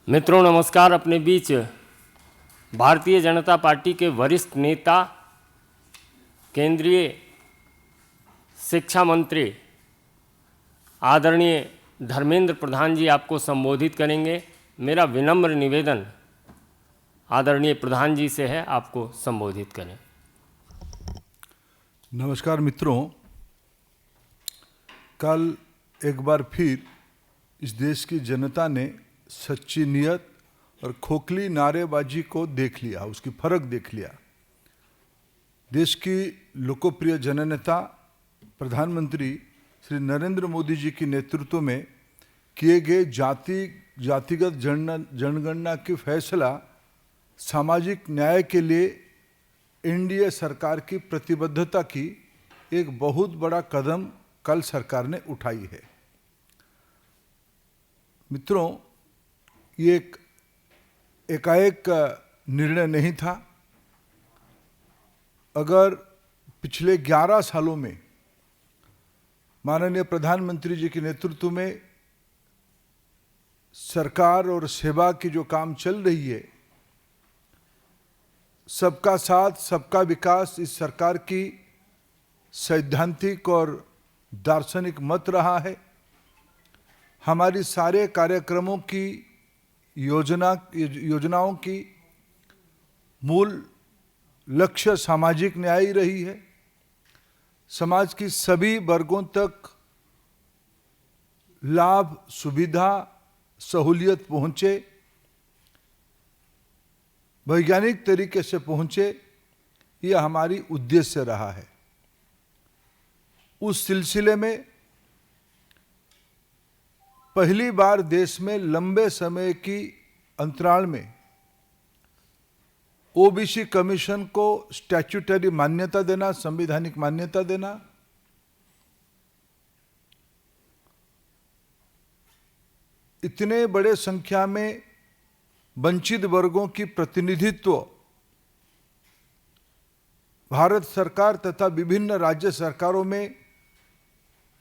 मित्रों नमस्कार। अपने बीच भारतीय जनता पार्टी के वरिष्ठ नेता केंद्रीय शिक्षा मंत्री आदरणीय धर्मेंद्र प्रधान जी आपको संबोधित करेंगे। मेरा विनम्र निवेदन आदरणीय प्रधान जी से है, आपको संबोधित करें। नमस्कार मित्रों, कल एक बार फिर इस देश की जनता ने सच्ची नीयत और खोखली नारेबाजी को देख लिया, उसकी फर्क देख लिया। देश की लोकप्रिय जननेता प्रधानमंत्री श्री नरेंद्र मोदी जी के नेतृत्व में किए गए जातिगत जनगणना की फैसला सामाजिक न्याय के लिए एनडीए सरकार की प्रतिबद्धता की एक बहुत बड़ा कदम कल सरकार ने उठाई है। मित्रों, ये एक एकाएक निर्णय नहीं था। अगर पिछले 11 सालों में माननीय प्रधानमंत्री जी के नेतृत्व में सरकार और सेवा की जो काम चल रही है, सबका साथ सबका विकास इस सरकार की सैद्धांतिक और दार्शनिक मत रहा है। हमारी सारे कार्यक्रमों की योजनाओं की मूल लक्ष्य सामाजिक न्याय ही रही है। समाज की सभी वर्गों तक लाभ, सुविधा, सहूलियत पहुंचे, वैज्ञानिक तरीके से पहुंचे, यह हमारी उद्देश्य रहा है। उस सिलसिले में पहली बार देश में लंबे समय की अंतराल में ओबीसी कमीशन को स्टैट्यूटरी मान्यता देना, संवैधानिक मान्यता देना, इतने बड़े संख्या में वंचित वर्गों की प्रतिनिधित्व भारत सरकार तथा विभिन्न राज्य सरकारों में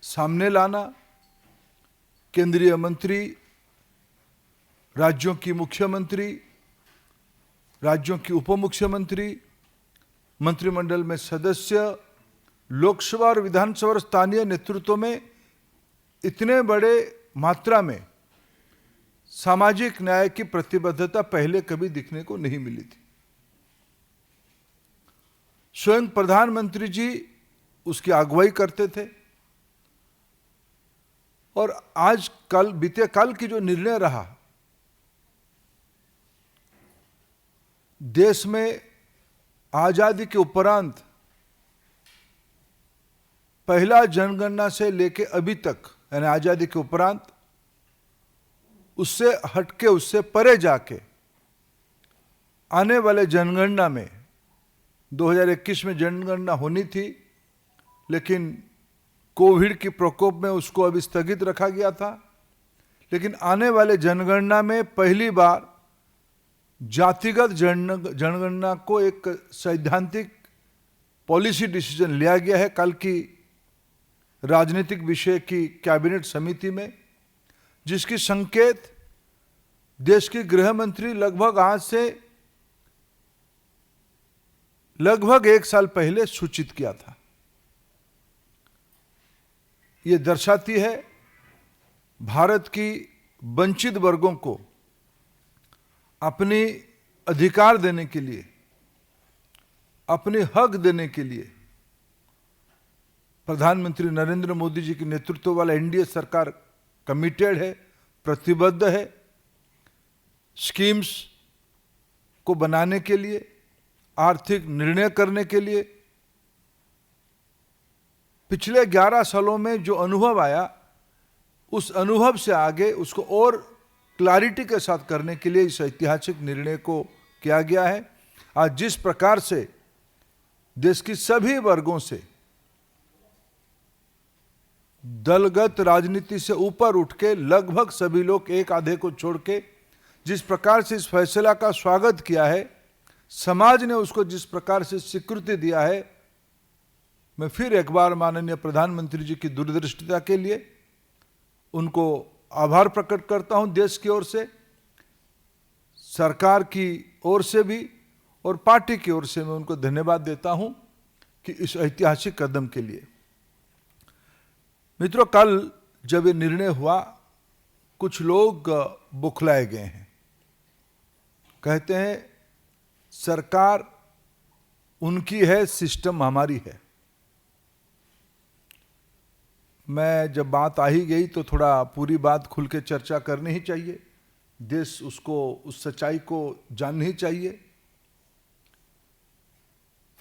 सामने लाना, केंद्रीय मंत्री, राज्यों की मुख्यमंत्री, राज्यों की उप मुख्यमंत्री, मंत्रिमंडल में सदस्य, लोकसभा और विधानसभा और स्थानीय नेतृत्व में इतने बड़े मात्रा में सामाजिक न्याय की प्रतिबद्धता पहले कभी दिखने को नहीं मिली थी। स्वयं प्रधानमंत्री जी उसकी अगुवाई करते थे और आज कल बीते कल की जो निर्णय रहा, देश में आजादी के उपरांत पहला जनगणना से लेके अभी तक, यानी आजादी के उपरांत, उससे हटके, उससे परे जाके आने वाले जनगणना में 2021 में जनगणना होनी थी, लेकिन कोविड की प्रकोप में उसको अभी स्थगित रखा गया था। लेकिन आने वाले जनगणना में पहली बार जातिगत जनगणना को एक सैद्धांतिक पॉलिसी डिसीजन लिया गया है कल की राजनीतिक विषय की कैबिनेट समिति में, जिसकी संकेत देश के गृह मंत्री लगभग आज से लगभग 1 साल पहले सूचित किया था। ये दर्शाती है भारत की वंचित वर्गों को अपनी अधिकार देने के लिए, अपने हक देने के लिए प्रधानमंत्री नरेंद्र मोदी जी के नेतृत्व वाला एनडीए सरकार कमिटेड है, प्रतिबद्ध है। स्कीम्स को बनाने के लिए, आर्थिक निर्णय करने के लिए पिछले 11 सालों में जो अनुभव आया, उस अनुभव से आगे उसको और क्लैरिटी के साथ करने के लिए इस ऐतिहासिक निर्णय को किया गया है। आज जिस प्रकार से देश की सभी वर्गों से दलगत राजनीति से ऊपर उठ के लगभग सभी लोग, एक आधे को छोड़ के, जिस प्रकार से इस फैसला का स्वागत किया है, समाज ने उसको जिस प्रकार से स्वीकृति दिया है, मैं फिर एक बार माननीय प्रधानमंत्री जी की दूरदृष्टिता के लिए उनको आभार प्रकट करता हूं देश की ओर से। सरकार की ओर से भी और पार्टी की ओर से मैं उनको धन्यवाद देता हूं कि इस ऐतिहासिक कदम के लिए। मित्रों, कल जब ये निर्णय हुआ, कुछ लोग बुखलाए गए हैं। कहते हैं सरकार उनकी है, सिस्टम हमारी है। मैं जब बात आ ही गई तो थोड़ा पूरी बात खुल के चर्चा करनी ही चाहिए। देश उसको, उस सच्चाई को जाननी ही चाहिए।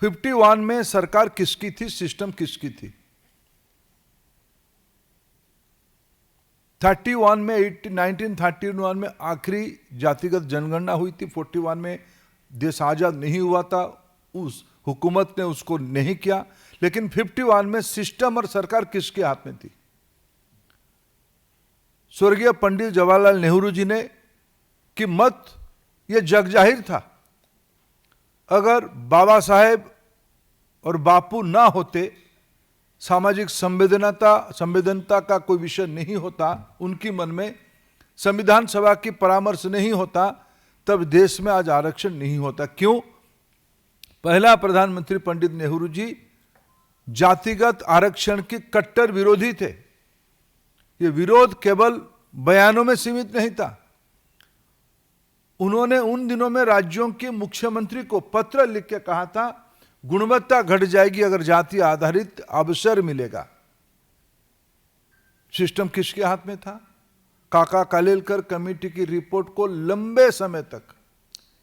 51 में सरकार किसकी थी, सिस्टम किसकी थी? 31 में 1931 में आखिरी जातिगत जनगणना हुई थी। 41 में देश आजाद नहीं हुआ था, उस हुकूमत ने उसको नहीं किया। लेकिन 51 में सिस्टम और सरकार किसके हाथ में थी? स्वर्गीय पंडित जवाहरलाल नेहरू जी ने कि मत यह जग जाहिर था। अगर बाबा साहेब और बापू ना होते, सामाजिक संवेदनता का कोई विषय नहीं होता उनकी मन में, संविधान सभा की परामर्श नहीं होता, तब देश में आज आरक्षण नहीं होता। क्यों? पहला प्रधानमंत्री पंडित नेहरू जी जातिगत आरक्षण के कट्टर विरोधी थे। ये विरोध केवल बयानों में सीमित नहीं था। उन्होंने उन दिनों में राज्यों के मुख्यमंत्री को पत्र लिख के कहा था, गुणवत्ता घट जाएगी अगर जाति आधारित अवसर मिलेगा। सिस्टम किसके हाथ में था? काका कालेलकर कमेटी की रिपोर्ट को लंबे समय तक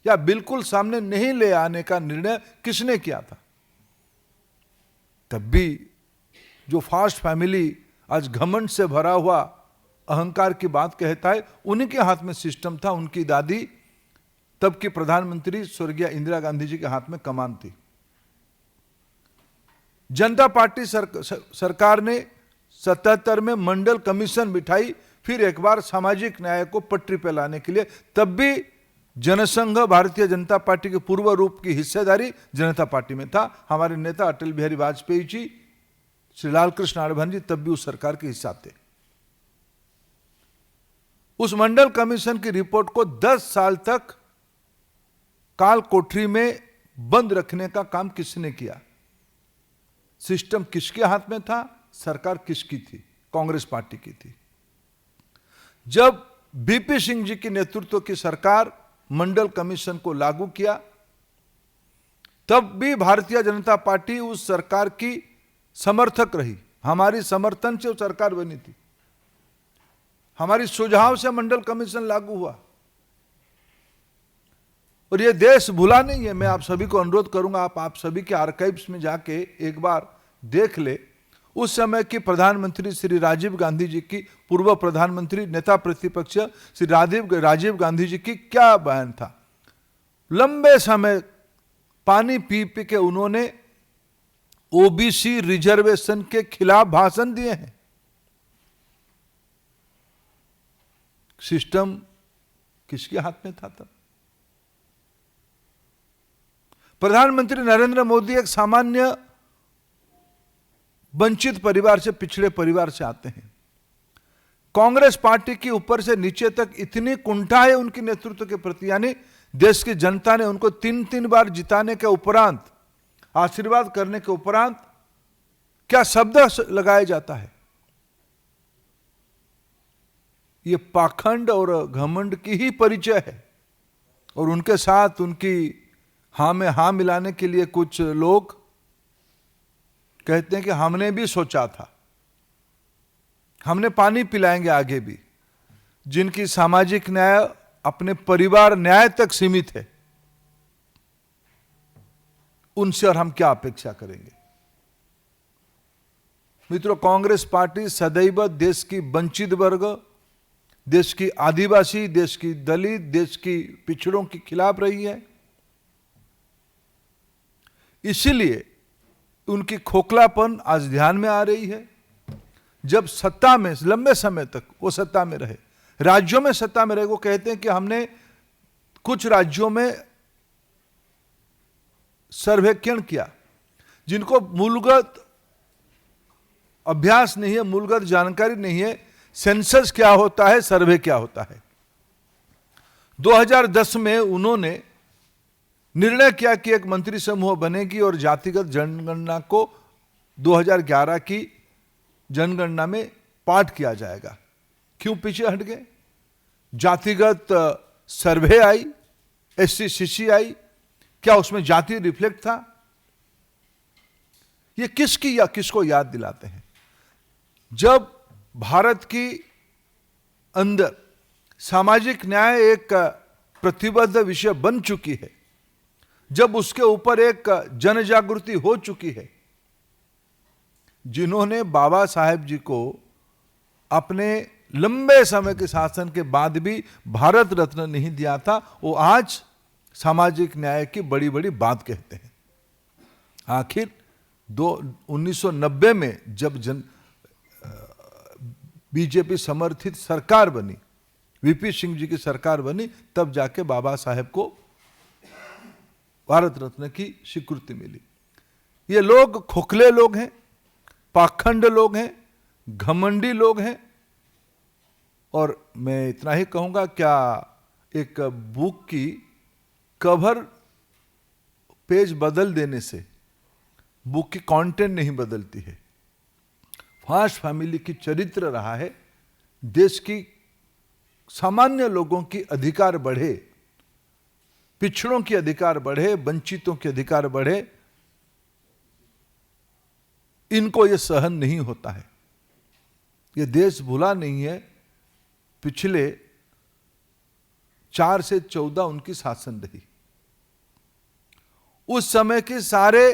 या बिल्कुल सामने नहीं ले आने का निर्णय किसने किया था? तब भी जो फास्ट फैमिली आज घमंड से भरा हुआ अहंकार की बात कहता है, उन्हीं के हाथ में सिस्टम था। उनकी दादी तब की प्रधानमंत्री स्वर्गीय इंदिरा गांधी जी के हाथ में कमान थी। जनता पार्टी सरकार ने 77 में मंडल कमीशन बिठाई, फिर एक बार सामाजिक न्याय को पटरी पर लाने के लिए। तब भी जनसंघ भारतीय जनता पार्टी के पूर्व रूप की हिस्सेदारी जनता पार्टी में था। हमारे नेता अटल बिहारी वाजपेयी जी, श्री लाल कृष्ण आडवाणी जी तब भी उस सरकार के हिस्सा थे। उस मंडल कमीशन की रिपोर्ट को 10 साल तक काल कोठरी में बंद रखने का काम किसने किया? सिस्टम किसके हाथ में था? सरकार किसकी थी? कांग्रेस पार्टी की थी। जब बीपी सिंह जी के नेतृत्व की सरकार मंडल कमीशन को लागू किया, तब भी भारतीय जनता पार्टी उस सरकार की समर्थक रही। हमारी समर्थन से वो सरकार बनी थी, हमारी सुझाव से मंडल कमीशन लागू हुआ। और ये देश भूला नहीं है। मैं आप सभी को अनुरोध करूंगा, आप सभी के आर्काइव्स में जाके एक बार देख ले। उस समय की प्रधानमंत्री श्री राजीव गांधी जी की, पूर्व प्रधानमंत्री नेता प्रतिपक्ष श्री राजीव गांधी जी की क्या बयान था। लंबे समय पानी पी पी के उन्होंने ओबीसी रिजर्वेशन के खिलाफ भाषण दिए हैं। सिस्टम किसके हाथ में था तब? प्रधानमंत्री नरेंद्र मोदी एक सामान्य वंचित परिवार से, पिछड़े परिवार से आते हैं। कांग्रेस पार्टी की ऊपर से नीचे तक इतनी कुंठा है उनके नेतृत्व के प्रति, यानी देश की जनता ने उनको 3 बार जिताने के उपरांत, आशीर्वाद करने के उपरांत क्या शब्द लगाया जाता है? ये पाखंड और घमंड की ही परिचय है। और उनके साथ उनकी हां में हां मिलाने के लिए कुछ लोग कहते हैं कि हमने भी सोचा था, हमने पानी पिलाएंगे आगे भी। जिनकी सामाजिक न्याय अपने परिवार न्याय तक सीमित है, उनसे और हम क्या अपेक्षा करेंगे? मित्रों, कांग्रेस पार्टी सदैव देश की वंचित वर्ग, देश की आदिवासी, देश की दलित, देश की पिछड़ों के खिलाफ रही है। इसीलिए उनकी खोखलापन आज ध्यान में आ रही है। जब सत्ता में लंबे समय तक वो सत्ता में रहे, राज्यों में सत्ता में रहे, वो कहते हैं कि हमने कुछ राज्यों में सर्वेक्षण किया, जिनको मूलगत अभ्यास नहीं है, मूलगत जानकारी नहीं है, सेंसस क्या होता है, सर्वे क्या होता है। 2010 में उन्होंने निर्णय किया कि एक मंत्री समूह बनेगी और जातिगत जनगणना को 2011 की जनगणना में पाठ किया जाएगा। क्यों पीछे हट गए? जातिगत सर्वे आई, SCCC आई, क्या उसमें जाति रिफ्लेक्ट था? ये किसकी या किसको याद दिलाते हैं? जब भारत की अंदर सामाजिक न्याय एक प्रतिबद्ध विषय बन चुकी है, जब उसके ऊपर एक जन जागृति हो चुकी है, जिन्होंने बाबा साहेब जी को अपने लंबे समय के शासन के बाद भी भारत रत्न नहीं दिया था, वो आज सामाजिक न्याय की बड़ी बड़ी बात कहते हैं। आखिर 1990 में जब बीजेपी समर्थित सरकार बनी, VP सिंह जी की सरकार बनी, तब जाके बाबा साहेब को भारत रत्न की स्वीकृति मिली। ये लोग खोखले लोग हैं, पाखंड लोग हैं, घमंडी लोग हैं। और मैं इतना ही कहूंगा, क्या एक बुक की कवर पेज बदल देने से बुक की कंटेंट नहीं बदलती है। फास्ट फैमिली की चरित्र रहा है, देश की सामान्य लोगों की अधिकार बढ़े, पिछड़ों के अधिकार बढ़े, वंचितों के अधिकार बढ़े, इनको यह सहन नहीं होता है। यह देश भूला नहीं है, पिछले 4 से 14 उनकी शासन रही। उस समय के सारे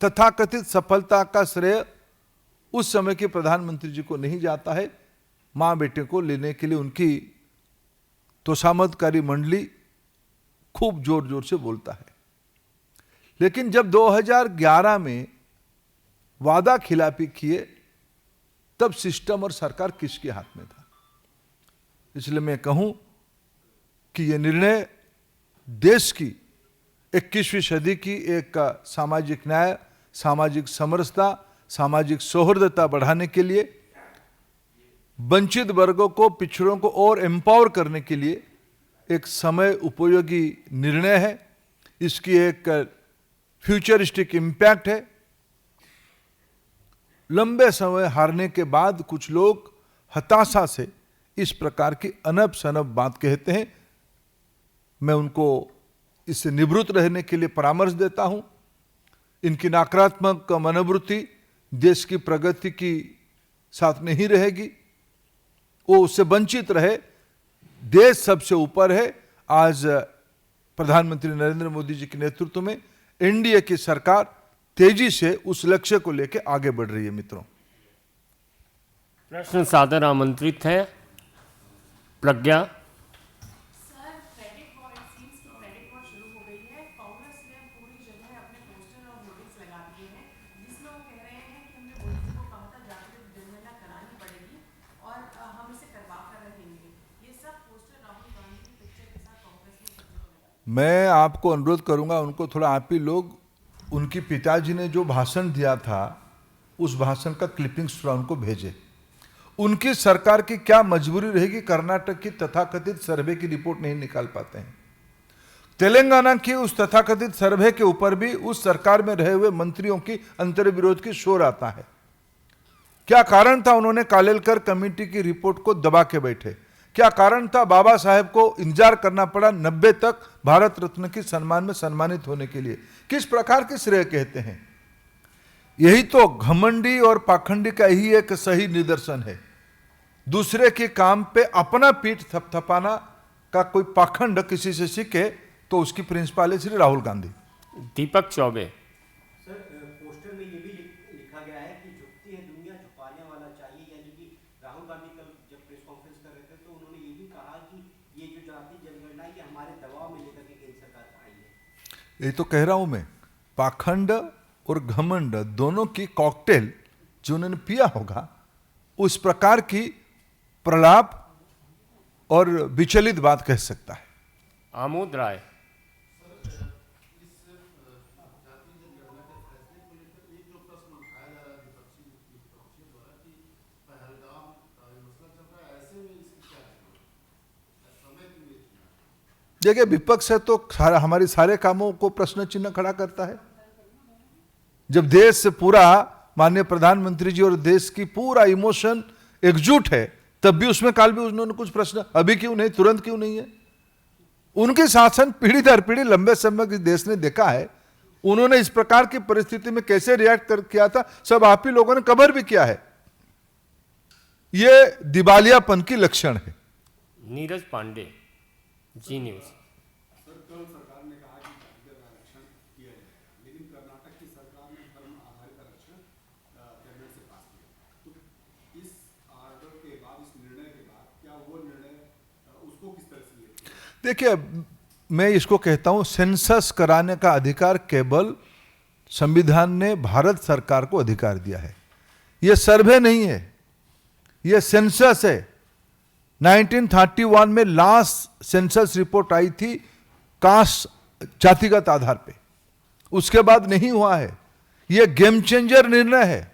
तथाकथित सफलता का श्रेय उस समय के प्रधानमंत्री जी को नहीं जाता है। मां बेटे को लेने के लिए उनकी तोषामदकारी मंडली खूब जोर जोर से बोलता है। लेकिन जब 2011 में वादा खिलाफी किए, तब सिस्टम और सरकार किसके हाथ में था? इसलिए मैं कहूं कि यह निर्णय देश की 21वीं सदी की एक सामाजिक न्याय, सामाजिक समरसता, सामाजिक सौहार्दता बढ़ाने के लिए, वंचित वर्गों को, पिछड़ों को और एम्पावर करने के लिए एक समय उपयोगी निर्णय है। इसकी एक फ्यूचरिस्टिक इम्पैक्ट है। लंबे समय हारने के बाद कुछ लोग हताशा से इस प्रकार की अनब सनब बात कहते हैं। मैं उनको इससे निवृत्त रहने के लिए परामर्श देता हूं। इनकी नकारात्मक मनोवृत्ति देश की प्रगति की साथ नहीं रहेगी, वो उससे वंचित रहे। देश सबसे ऊपर है। आज प्रधानमंत्री नरेंद्र मोदी जी के नेतृत्व में एनडीए की सरकार तेजी से उस लक्ष्य को लेकर आगे बढ़ रही है। मित्रों, प्रश्न सादर आमंत्रित है। Pragya. Sir, credit war, it seems कि क्रेडिट वॉर शुरू हो गई है। कांग्रेस ने पूरी जगह अपने पोस्टर और होर्डिंग्स लगा दिए हैं, जिसमें वो कह रहे हैं कि हमने मोदी जी को कहा था जातिगत जनगणना करानी पड़ेगी और हम इसे करवा कर रहेंगे। ये सब पोस्टर राहुल गांधी की पिक्चर के साथ कांग्रेस ने सबको लगा। मैं आपको अनुरोध करूंगा, उनको थोड़ा आप ही लोग उनके पिताजी ने जो भाषण दिया था उस भाषण का क्लिपिंग्स थोड़ा उनको भेजे। उनकी सरकार की क्या मजबूरी रहेगी, कर्नाटक की तथाकथित सर्वे की रिपोर्ट नहीं निकाल पाते हैं। तेलंगाना की उस तथाकथित सर्वे के ऊपर भी उस सरकार में रहे हुए मंत्रियों की अंतर्विरोध की शोर आता है। क्या कारण था उन्होंने कालेलकर कमेटी की रिपोर्ट को दबा के बैठे? क्या कारण था बाबा साहेब को इंतजार करना पड़ा 90 तक भारत रत्न के सम्मान में सम्मानित होने के लिए? किस प्रकार के श्रेय कहते हैं? यही तो घमंडी और पाखंडी का ही एक सही निदर्शन है। दूसरे के काम पे अपना पीठ थपथपाना का कोई पाखंड किसी से सीखे तो उसकी प्रिंसिपल है श्री राहुल गांधी। दीपक चौबे। सर, पोस्टर में ये भी लिखा गया है कि झुकती है दुनिया झुकाने वाला चाहिए, यानी कि राहुल गांधी कल जब प्रेस कॉन्फ्रेंस कर रहे थे तो उन्होंने ये भी कहा कि ये जो जाति जनगणना है ये हमारे दबाव में लेकर के केंद्र सरकार आई है। ये तो कह रहा हूं मैं, पाखंड और घमंड दोनों की कॉकटेल जो उन्होंने पिया होगा, उस प्रकार की प्रलाप और विचलित बात कह सकता है। आमोद राय। देखिए, विपक्ष है तो हमारे सारे कामों को प्रश्न चिन्ह खड़ा करता है। जब देश से पूरा माननीय प्रधानमंत्री जी और देश की पूरा इमोशन एकजुट है, तब भी उसमें काल भी उन्होंने कुछ प्रश्न अभी क्यों नहीं, तुरंत क्यों नहीं है? उनके शासन पीढ़ी दर पीढ़ी लंबे समय के देश ने देखा है। उन्होंने इस प्रकार की परिस्थिति में कैसे रिएक्ट किया था, सब आप ही लोगों ने कवर भी किया है। ये दिवालियापन की लक्षण है। नीरज पांडे, जी न्यूज। सर, कल सरकार ने कहा कि जातिगत आरक्षण किया जाएगा, लेकिन कर्नाटक की सरकार ने धर्म आधारित आरक्षण कैबिनेट से पास किया। तो इस आर्डर के बाद, इस निर्णय के बाद, क्या वो निर्णय उसको किस तरह से लिया? देखिए, मैं इसको कहता हूं, सेंसस कराने का अधिकार केवल संविधान ने भारत सरकार को अधिकार दिया है। यह सर्वे नहीं है, यह सेंसस है। 1931 में लास्ट सेंसस रिपोर्ट आई थी कास्ट जातिगत आधार पे, उसके बाद नहीं हुआ है। यह गेम चेंजर निर्णय है।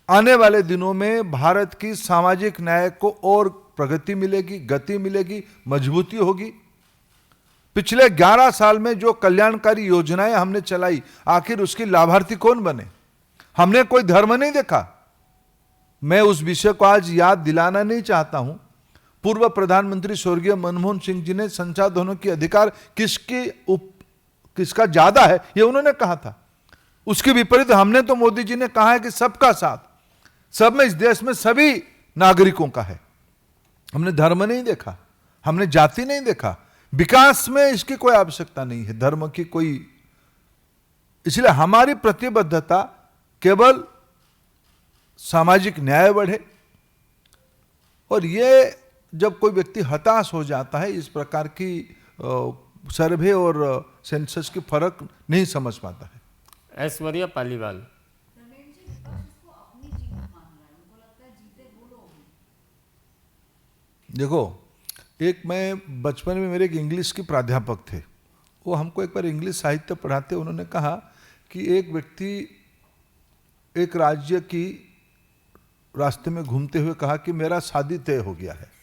आने वाले दिनों में भारत की सामाजिक न्याय को और प्रगति मिलेगी, गति मिलेगी, मजबूती होगी। पिछले 11 साल में जो कल्याणकारी योजनाएं हमने चलाई, आखिर उसकी लाभार्थी कौन बने? हमने कोई धर्म नहीं देखा। मैं उस विषय को आज याद दिलाना नहीं चाहता हूं। पूर्व प्रधानमंत्री स्वर्गीय मनमोहन सिंह जी ने संसाधनों की अधिकार किसका ज्यादा है, यह उन्होंने कहा था। उसके विपरीत हमने तो मोदी जी ने कहा है कि सबका साथ, सब में, इस देश में सभी नागरिकों का है। हमने धर्म नहीं देखा, हमने जाति नहीं देखा। विकास में इसकी कोई आवश्यकता नहीं है, धर्म की कोई। इसलिए हमारी प्रतिबद्धता केवल सामाजिक न्याय बढ़े। और ये जब कोई व्यक्ति हताश हो जाता है, इस प्रकार की सर्वे और सेंसस की फर्क नहीं समझ पाता है। ऐश्वर्या पालीवाल। रमेश जी, विपक्ष इसको अपनी जीत मान रहा है, उनको लगता है जीते वो लोग हैं। देखो, एक मैं बचपन में मेरे एक इंग्लिश के प्राध्यापक थे, वो हमको एक बार इंग्लिश साहित्य पढ़ाते, उन्होंने कहा कि एक व्यक्ति एक राज्य की रास्ते में घूमते हुए कहा कि मेरा शादी तय हो गया है।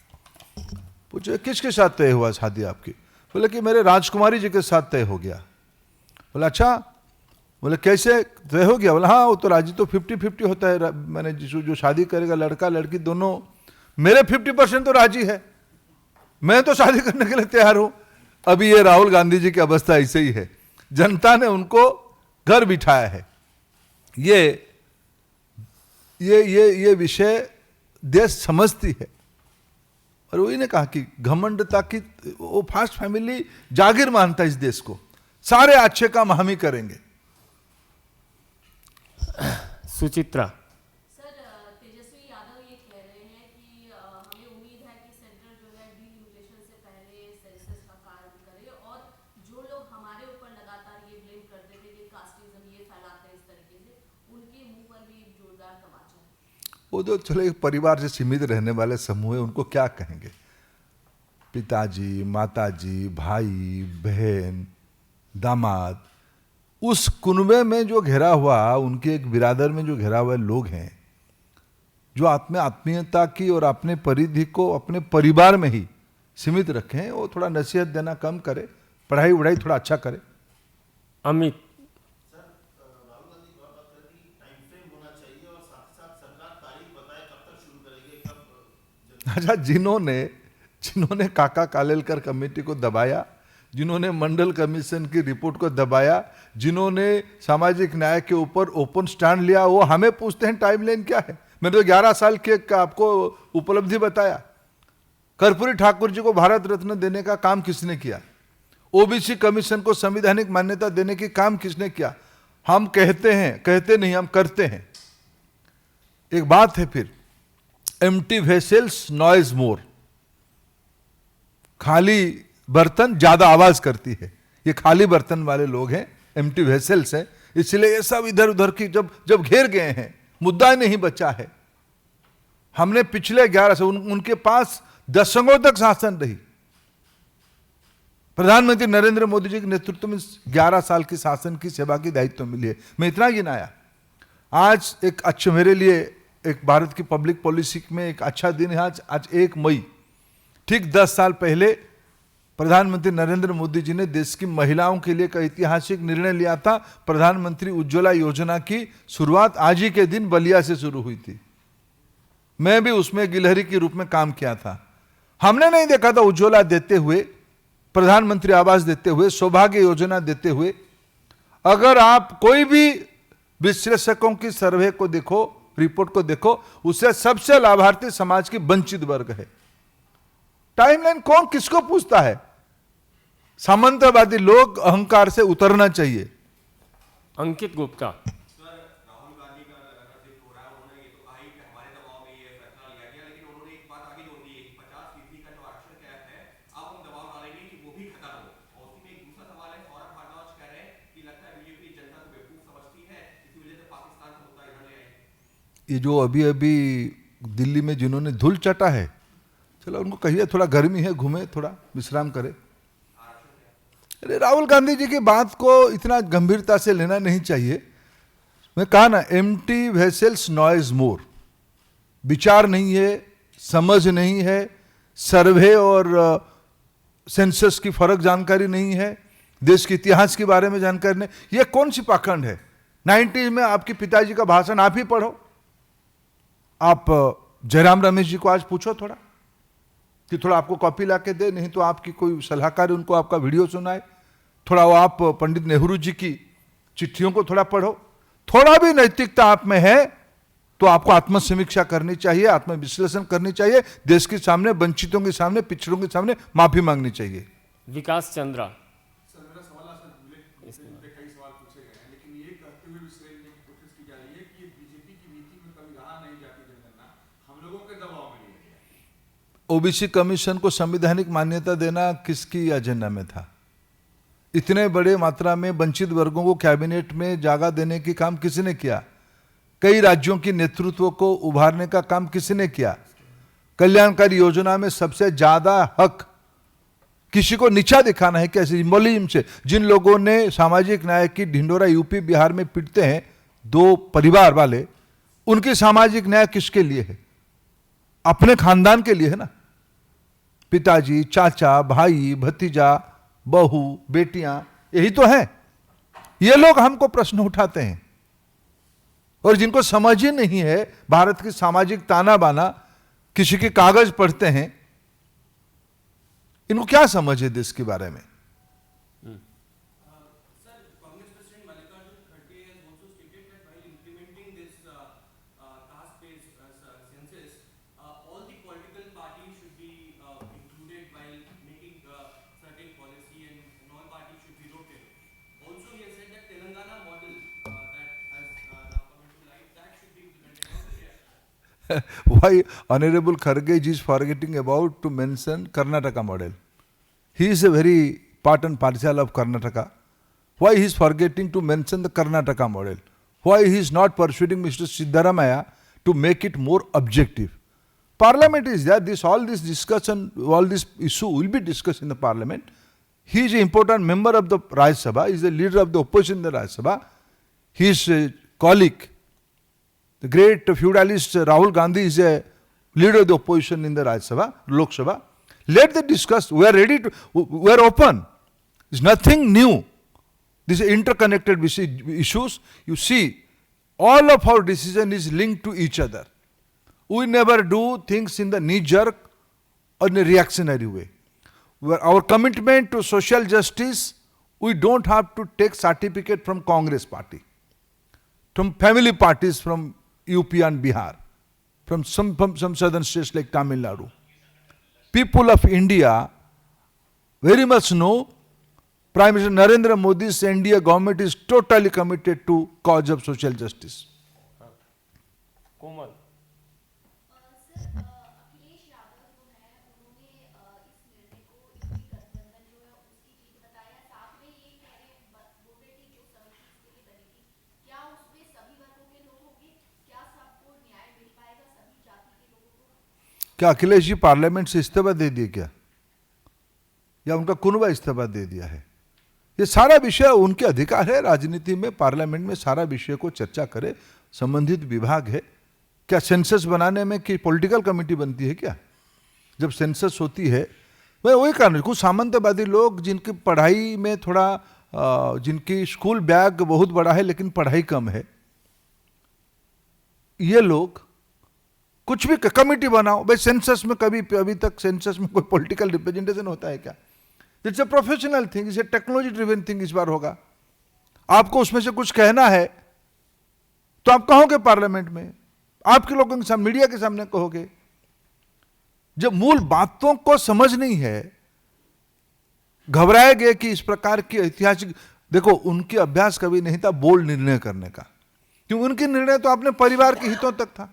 पूछे किसके साथ तय हुआ शादी आपकी? बोले कि मेरे राजकुमारी जी के साथ तय हो गया। बोला अच्छा, बोले कैसे तय हो गया? बोला हाँ, वो तो राजी तो 50-50 होता है, मैंने जो शादी करेगा लड़का लड़की दोनों, मेरे 50% तो राजी है, मैं तो शादी करने के लिए तैयार हूं। अभी ये राहुल गांधी जी की अवस्था ऐसे ही है, जनता ने उनको घर बिठाया है। ये विषय देश समझती है। और वही ने कहा कि घमंडता की, वो फास्ट फैमिली जागीर मानता है इस देश को, सारे अच्छे काम हम ही करेंगे। सुचित्रा। सर, तेजस्वी यादव ये कह रहे हैं कि हमें उम्मीद है कि सेंटर जो है डीलिमिटेशन से पहले सेंसस का कार्य करे, और जो लोग हमारे ऊपर लगातार ये ब्लेम करते थे कि कास्टिज्म ये फैलाते हैं इस तरीके से, उनके मुंह पर भी जोरदार तमाचा है। वो जो चलो एक परिवार से सीमित रहने वाले समूह है, उनको क्या कहेंगे? पिताजी, माताजी, भाई, बहन, दामाद, उस कुनबे में जो घिरा हुआ, उनके एक बिरादर में जो घिरा हुआ लोग हैं, जो आत्मीयता की और अपने परिधि को अपने परिवार में ही सीमित रखें, वो थोड़ा नसीहत देना कम करे, पढ़ाई वढ़ाई थोड़ा अच्छा करे। अमित। राहुल गांधी की बात कर रही, टाइम फ्रेम होना चाहिए और साथ ही साथ सरकार तारीख बताए कब तक शुरू करेगी, कब। अच्छा, जिन्होंने काका कालेलकर कमेटी को दबाया, जिन्होंने मंडल कमीशन की रिपोर्ट को दबाया, जिन्होंने सामाजिक न्याय के ऊपर ओपन स्टैंड लिया, वो हमें पूछते हैं टाइमलाइन क्या है। मैंने तो 11 साल के आपको उपलब्धि बताया। कर्पूरी ठाकुर जी को भारत रत्न देने का काम किसने किया? ओबीसी कमीशन को संवैधानिक मान्यता देने की काम किसने किया? हम कहते नहीं, हम करते हैं। एक बात है फिर, एम्प्टी वेसल्स नॉइज मोर, खाली बर्तन ज्यादा आवाज करती है। ये खाली बर्तन वाले लोग हैं, एम्प्टी वेसल्स हैं, इसलिए ये सब इधर उधर की जब घेर गए हैं, मुद्दा नहीं बचा है। हमने पिछले 11 से उनके पास दशकों तक शासन रही। प्रधानमंत्री नरेंद्र मोदी जी के नेतृत्व में 11 साल की शासन की सेवा की दायित्व मिली है। मैं इतना गिनाया। आज एक अच्छा, मेरे लिए एक भारत की पब्लिक पॉलिसी में एक अच्छा दिन है। आज 1 मई, ठीक 10 साल पहले प्रधानमंत्री नरेंद्र मोदी जी ने देश की महिलाओं के लिए एक ऐतिहासिक निर्णय लिया था। प्रधानमंत्री उज्ज्वला योजना की शुरुआत आज ही के दिन बलिया से शुरू हुई थी। मैं भी उसमें गिलहरी के रूप में काम किया था। हमने नहीं देखा था उज्ज्वला देते हुए, प्रधानमंत्री आवास देते हुए, सौभाग्य योजना देते हुए। अगर आप कोई भी विश्लेषकों की सर्वे को देखो, रिपोर्ट को देखो, उससे सबसे लाभार्थी समाज की वंचित वर्ग है। टाइमलाइन कौन किसको पूछता है? सामंतवादी लोग अहंकार से उतरना चाहिए। अंकित गुप्ता। सर, राहुल गांधी का लगातार हो रहा है, उन्होंने ये तो कहा ही कि हमारे दबाव में ये फैसला लिया गया, लेकिन उन्होंने एक बात आगे जोड़ दी है कि 50% का जो आरक्षण कैप है, अब हम दबाव डालेंगे कि वो भी खत्म हो। और उसी में एक दूसरा सवाल है, सौरभ भारद्वाज कह रहे हैं कि लगता है बीजेपी जनता को बेवकूफ समझती है, इसी वजह से पाकिस्तान का मुद्दा इधर ले आई। ये जो अभी अभी दिल्ली में जिन्होंने धूल चटा है, चलो उनको कहिए थोड़ा गर्मी है, घूमे, थोड़ा विश्राम करे। अरे राहुल गांधी जी की बात को इतना गंभीरता से लेना नहीं चाहिए। मैं कहा ना, एम्प्टी वेसल्स नॉइज मोर। विचार नहीं है, समझ नहीं है, सर्वे और सेंसस की फर्क जानकारी नहीं है, देश के इतिहास के बारे में जानकारी नहीं। ये कौन सी पाखंड है? 90s में आपके पिताजी का भाषण आप ही पढ़ो। आप जयराम रमेश जी को आज पूछो थोड़ा कि थोड़ा आपको कॉपी ला के दे, नहीं तो आपकी कोई सलाहकार उनको आपका वीडियो सुनाए। थोड़ा वो आप पंडित नेहरू जी की चिट्ठियों को थोड़ा पढ़ो। थोड़ा भी नैतिकता आप में है तो आपको आत्मसमीक्षा करनी चाहिए, आत्मविश्लेषण करनी चाहिए, देश के सामने, वंचितों के सामने, पिछड़ों के सामने माफी मांगनी चाहिए। विकास चंद्रा। सर, मेरा सवाल आपसे कई सवाल पूछे गए हैं, लेकिन ये कहते हुए विश्लेषण करने की कोशिश की जा रही है कि ये बीजेपी की नीति में कभी रहा नहीं जाती जनगणना, हम लोगों के दबाव में लिया गया। ओबीसी कमीशन को संवैधानिक मान्यता देना किसकी एजेंडा में था? इतने बड़े मात्रा में वंचित वर्गों को कैबिनेट में जगह देने की काम किसने किया? कई राज्यों की नेतृत्व को उभारने का काम किसने किया? कल्याणकारी योजना में सबसे ज्यादा हक किसी को नीचा दिखाना है कैसे सिंबलिज्म से? जिन लोगों ने सामाजिक न्याय की ढिंडोरा यूपी बिहार में पीटते हैं, दो परिवार वाले, उनकी सामाजिक न्याय किसके लिए है? अपने खानदान के लिए है ना। पिताजी, चाचा, भाई, भतीजा, बहू, बेटियां, यही तो है। ये लोग हमको प्रश्न उठाते हैं और जिनको समझ ही नहीं है भारत की सामाजिक ताना बाना, किसी के कागज पढ़ते हैं, इनको क्या समझ है देश के बारे में? Sir, Congress President Mallikarjun Kharge has also stated that while implementing this caste-based census, all the political parties should be included while making certain policy, and non parties should be rotated. Also, he has said that Telangana model that has now come into light, that should be implemented. How do you react? Why Honorable Kharge is forgetting about to mention Karnataka model? He is a very part and parcel of Karnataka. Why he is forgetting to mention the Karnataka model? Why he is not pursuing Mr. Siddaramaiah to make it more objective? Parliament is there. All this discussion, all this issue will be discussed in the Parliament. He is an important member of the Rajya Sabha. He is the leader of the opposition in the Rajya Sabha. His colleague, the great feudalist Rahul Gandhi, is a leader of the opposition in the Rajya Sabha, Lok Sabha. Let them discuss. We are ready to, we are open. It's nothing new. These are interconnected issues. You see, all of our decision is linked to each other. We never do things in the knee-jerk or in a reactionary way. Our commitment to social justice, we don't have to take certificate from Congress party, from family parties from UP and Bihar, from some southern states like Tamil Nadu. People of India very much know Prime Minister Narendra Modi's India government is totally committed to cause of social justice. Komal. Sir, Akhilesh Yadav जो है उन्होंने इस निर्णय को इंडी गठबंधन जो है उसकी जीत बताया। साथ में ये कह रहे बोल रहे कि जो समिति इसके लिए बनी थी, क्या उसमें सभी वर्गों के लोग होंगे? क्या सबको न्याय मिल पाएगा, सभी जाति के लोगों को? क्या अखिलेश जी पार्लियामेंट से इस्तीफा दे दिए क्या, या उनका कुनबा इस्तीफा दे दिया है? ये सारा विषय उनके अधिकार है। राजनीति में, पार्लियामेंट में सारा विषय को चर्चा करे, संबंधित विभाग है। क्या सेंसस बनाने में कि पॉलिटिकल कमेटी बनती है क्या? जब सेंसस होती है मैं वही कारण, कुछ सामंतवादी लोग जिनकी पढ़ाई में थोड़ा जिनकी स्कूल बैग बहुत बड़ा है लेकिन पढ़ाई कम है, ये लोग कुछ भी कमेटी बनाओ। भाई सेंसस में कभी अभी तक सेंसस में कोई पॉलिटिकल रिप्रेजेंटेशन होता है क्या? It's a professional thing, it's a technology driven thing. इस बार होगा, आपको उसमें से कुछ कहना है तो आप कहोगे पार्लियामेंट में, आपके लोगों के सामने, मीडिया के सामने कहोगे। जब मूल बातों को समझ नहीं है, घबराए गए कि इस प्रकार की ऐतिहासिक, देखो उनकी अभ्यास कभी नहीं था बोल्ड निर्णय करने का, क्योंकि उनके निर्णय तो अपने परिवार के हितों तक था।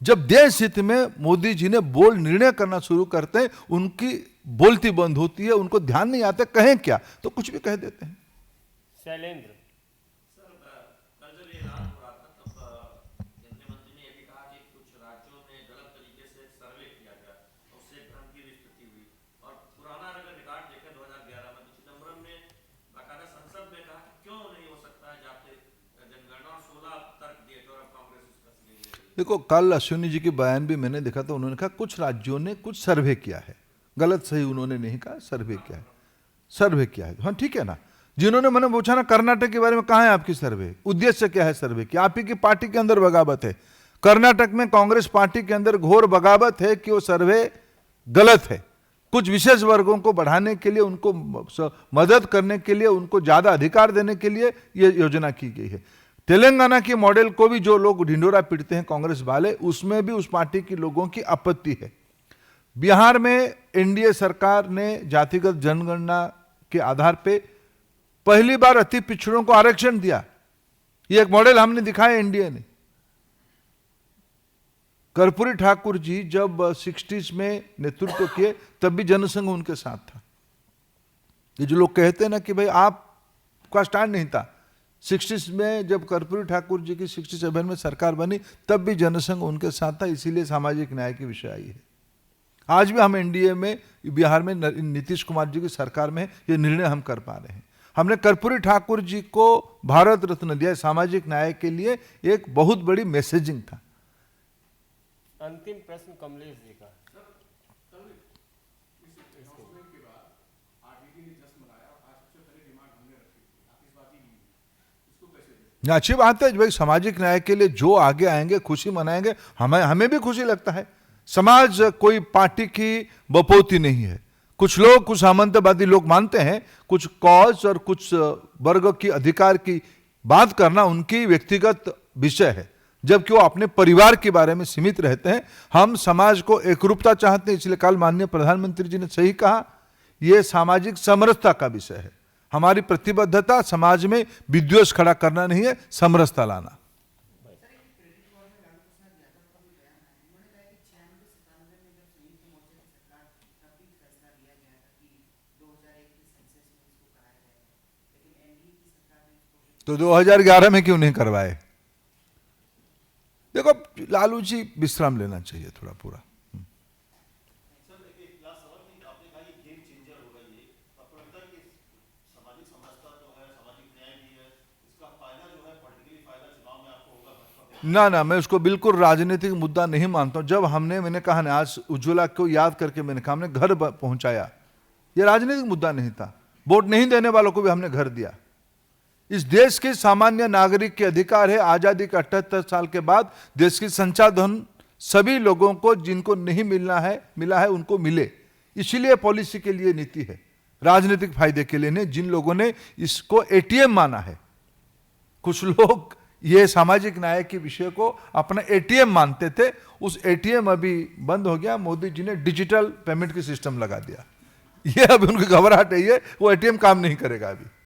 जब देश हित में मोदी जी ने बोल्ड निर्णय करना शुरू करते हैं, उनकी बोलती बंद होती है, उनको ध्यान नहीं आता कहें क्या, तो कुछ भी कह देते हैं। शैलेंद्र, कल जब ये ऐलान हो रहा था तब केंद्रीय मंत्री ने ये भी कहा कि कुछ राज्यों में गलत तरीके से सर्वे किया गया, उससे भ्रम की भी स्थिति हुई। और पुराना अगर रिकॉर्ड देखें 2011 में तो चिदम्बरम ने बाकायदा संसद में कहा कि क्यों नहीं हो सकता है जाते जनगणना, और 16 तर्क दिए थे और अब कांग्रेस उसका ले रही है। देखो कल अश्विनी जी की बयान भी मैंने देखा था, उन्होंने कहा कुछ राज्यों ने कुछ सर्वे किया है, गलत सही उन्होंने नहीं कहा, सर्वे किया है, सर्वे किया है। हाँ ठीक है ना, जिन्होंने मैंने पूछा ना कर्नाटक के बारे में, कहाँ है आपकी सर्वे, उद्देश्य क्या है सर्वे की? आप ही की पार्टी के अंदर बगावत है, कर्नाटक में कांग्रेस पार्टी के अंदर घोर बगावत है कि वो सर्वे गलत है। कुछ विशेष वर्गों को बढ़ाने के लिए, उनको मदद करने के लिए, उनको ज्यादा अधिकार देने के लिए ये योजना की गई है। तेलंगाना के मॉडल को भी जो लोग ढिंडोरा पीटते हैं कांग्रेस वाले, उसमें भी उस पार्टी के लोगों की आपत्ति है। बिहार में एनडीए सरकार ने जातिगत जनगणना के आधार पे पहली बार अति पिछड़ों को आरक्षण दिया। ये एक मॉडल हमने दिखाया एनडीए ने। कर्पूरी ठाकुर जी जब 60s में नेतृत्व किए तब भी जनसंघ उनके साथ था। ये जो लोग कहते हैं ना कि भाई आपका स्टैंड नहीं था, 60s में जब कर्पूरी ठाकुर जी की 67 में सरकार बनी तब भी जनसंघ उनके साथ था, इसीलिए सामाजिक न्याय की विषय आई है। आज भी हम एनडीए में, बिहार में नीतीश कुमार जी की सरकार में ये निर्णय हम कर पा रहे हैं। हमने कर्पूरी ठाकुर जी को भारत रत्न दिया, सामाजिक न्याय के लिए एक बहुत बड़ी मैसेजिंग था। अंतिम प्रश्न कमलेश जी का। अच्छी बात है भाई, सामाजिक न्याय के लिए जो आगे आएंगे खुशी मनाएंगे, हमें भी खुशी लगता है। समाज कोई पार्टी की बपौती नहीं है। कुछ लोग, कुछ सामंतवादी लोग मानते हैं कुछ कॉज और कुछ वर्ग की अधिकार की बात करना उनकी व्यक्तिगत विषय है, जबकि वो अपने परिवार के बारे में सीमित रहते हैं। हम समाज को एकरूपता चाहते हैं, इसलिए कल माननीय प्रधानमंत्री जी ने सही कहा, यह सामाजिक समरसता का विषय है। हमारी प्रतिबद्धता समाज में विद्वेष खड़ा करना नहीं है, समरसता लाना। तो 2011 में क्यों नहीं करवाए? देखो लालू जी विश्राम लेना चाहिए थोड़ा पूरा। सर एक लास्ट सवाल कि आपने कहा ये गेम चेंजर होगा, ये आपको लगता है कि सामाजिक समरसता जो है, सामाजिक न्याय भी है, इसका फायदा जो है पॉलिटिकली फायदा चुनाव में आपको होगा भाजपा? ना, मैं उसको बिल्कुल राजनीतिक मुद्दा नहीं मानता हूं। जब मैंने कहा ना, आज उज्ज्वला को याद करके मैंने कहा हमने घर पहुंचाया, यह राजनीतिक मुद्दा नहीं था। वोट नहीं देने वालों को भी हमने घर दिया। इस देश के सामान्य नागरिक के अधिकार है, आजादी के 78 साल के बाद देश की संसाधन सभी लोगों को, जिनको नहीं मिला है उनको मिले। इसीलिए पॉलिसी के लिए नीति है, राजनीतिक फायदे के लिए नहीं। जिन लोगों ने इसको एटीएम माना है, कुछ लोग ये सामाजिक न्याय के विषय को अपना एटीएम मानते थे, उस एटीएम अभी बंद हो गया। मोदी जी ने डिजिटल पेमेंट की सिस्टम लगा दिया, ये अभी उनकी घबराहट है, वो एटीएम काम नहीं करेगा अभी।